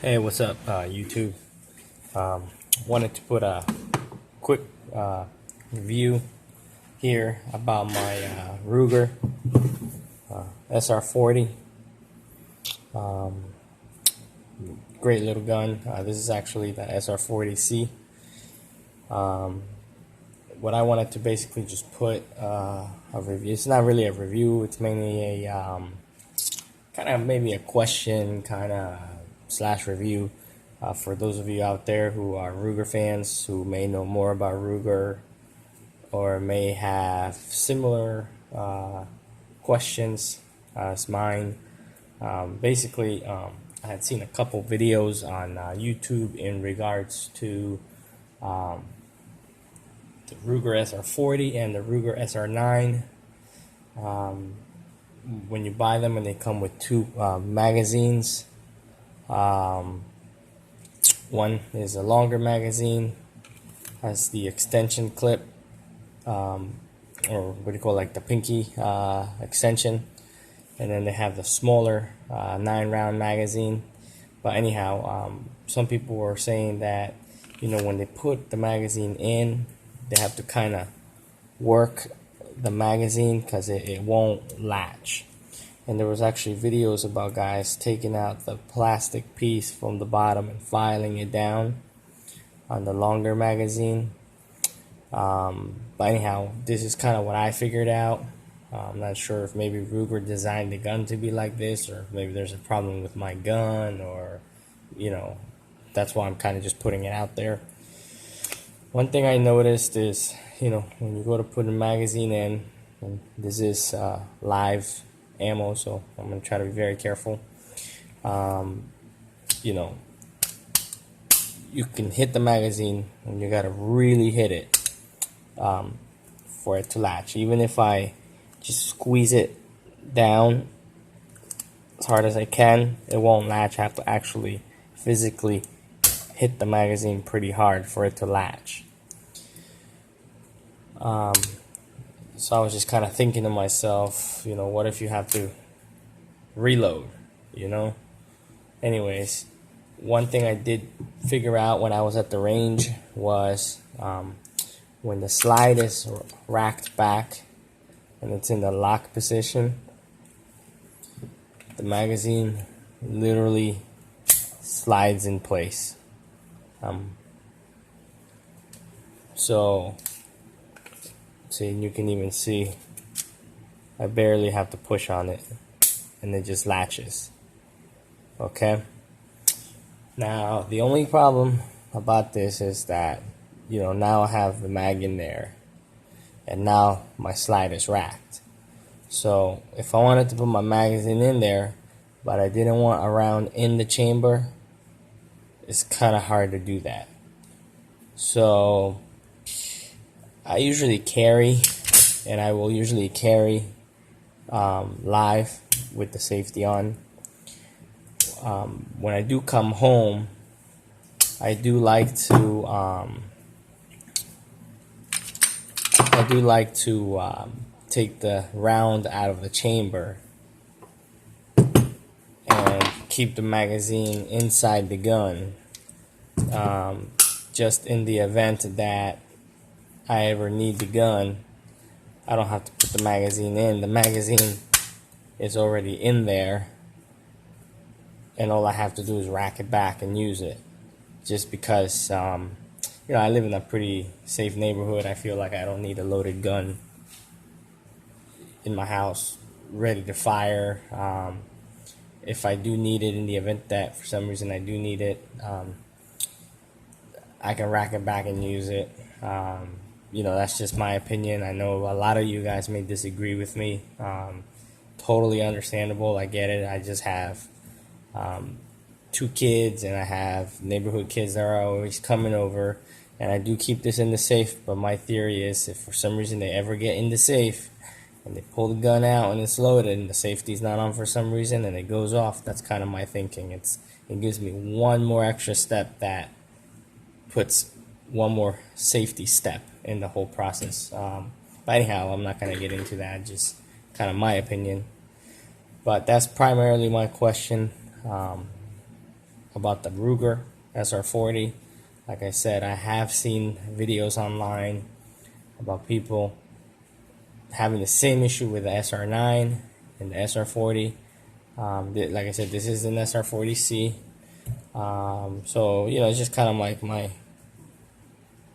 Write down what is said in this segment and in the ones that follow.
Hey, what's up, YouTube? Wanted to put a quick review here about my Ruger sr40. Great little gun. This is actually the sr40c. What I wanted to basically just put a review. It's not really a review. It's mainly a kind of maybe a question kind of slash review for those of you out there who are Ruger fans, who may know more about Ruger or may have similar questions as mine. Basically, I had seen a couple videos on YouTube in regards to the Ruger SR40 and the Ruger SR9. When you buy them and they come with two magazines, one is a longer magazine, has the extension clip, or what do you call it, like the pinky extension, and then they have the smaller 9-round magazine. But anyhow, some people were saying that, you know, when they put the magazine in, they have to kind of work the magazine because it won't latch. And there was actually videos about guys taking out the plastic piece from the bottom and filing it down on the longer magazine. But anyhow, this is kind of what I figured out. I'm not sure if maybe Ruger designed the gun to be like this, or maybe there's a problem with my gun, or, you know, that's why I'm kind of just putting it out there. One thing I noticed is, you know, when you go to put a magazine in, and this is live ammo, so I'm going to try to be very careful. You know, you can hit the magazine and you got to really hit it for it to latch. Even if I just squeeze it down as hard as I can, it won't latch. I have to actually physically hit the magazine pretty hard for it to latch. So I was just kind of thinking to myself, you know, what if you have to reload, you know? Anyways, one thing I did figure out when I was at the range was when the slide is racked back and it's in the lock position, the magazine literally slides in place. So you can even see I barely have to push on it and it just latches. Okay, now the only problem about this is that, you know, now I have the mag in there and now my slide is racked. So if I wanted to put my magazine in there but I didn't want a round in the chamber, it's kind of hard to do that. So I usually carry, and I will usually carry live with the safety on. When I do come home, I do like to take the round out of the chamber and keep the magazine inside the gun, just in the event that I ever need the gun, I don't have to put the magazine in. The magazine is already in there, and all I have to do is rack it back and use it. Just because, you know, I live in a pretty safe neighborhood. I feel like I don't need a loaded gun in my house ready to fire. If I do need it, in the event that for some reason I do need it, I can rack it back and use it. You know, that's just my opinion. I know a lot of you guys may disagree with me. Totally understandable. I get it. I just have 2 kids, and I have neighborhood kids that are always coming over, and I do keep this in the safe. But my theory is, if for some reason they ever get in the safe and they pull the gun out and it's loaded and the safety's not on for some reason and it goes off, that's kind of my thinking. It gives me one more extra step that puts one more safety step in the whole process. But anyhow, I'm not going to get into that, just kind of my opinion. But that's primarily my question. about the Ruger SR40. Like I said, I have seen videos online about people having the same issue with the SR9 and the SR40. Like I said, this is an sr40c. So you know, it's just kind of like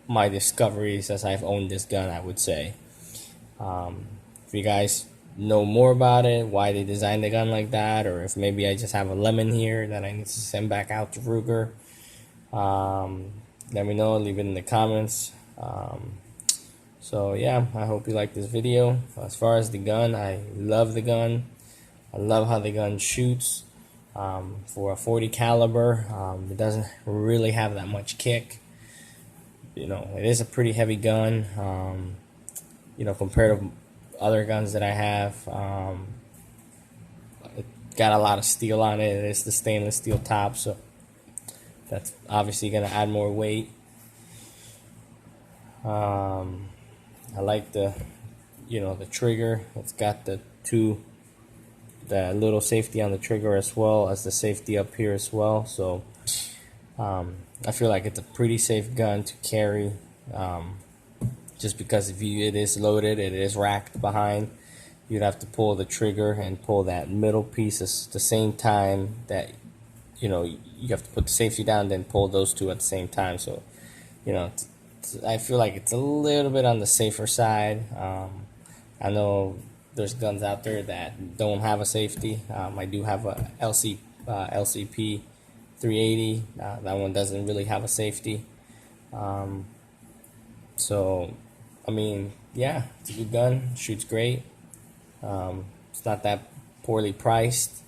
my discoveries as I've owned this gun, I would say. If you guys know more about it, why they designed the gun like that, or if maybe I just have a lemon here that I need to send back out to Ruger, let me know. Leave it in the comments. So yeah, I hope you like this video. As far as the gun, I love the gun. I love how the gun shoots. For a 40 caliber, it doesn't really have that much kick. You know, it is a pretty heavy gun. You know, compared to other guns that I have, it got a lot of steel on it. It's the stainless steel top, so that's obviously gonna add more weight. I like the, you know, the trigger. It's got the little safety on the trigger as well as the safety up here as well. So I feel like it's a pretty safe gun to carry. Just because if it is loaded, it is racked behind, you'd have to pull the trigger and pull that middle piece at the same time that, you know, you have to put the safety down, then pull those two at the same time. So, you know, I feel like it's a little bit on the safer side. I know there's guns out there that don't have a safety. I do have a LCP 380. That one doesn't really have a safety. So, I mean, yeah, it's a good gun. Shoots great. It's not that poorly priced.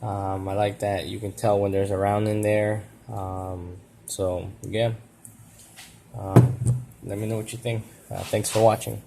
I like that you can tell when there's a round in there. So, yeah. Let me know what you think. Thanks for watching.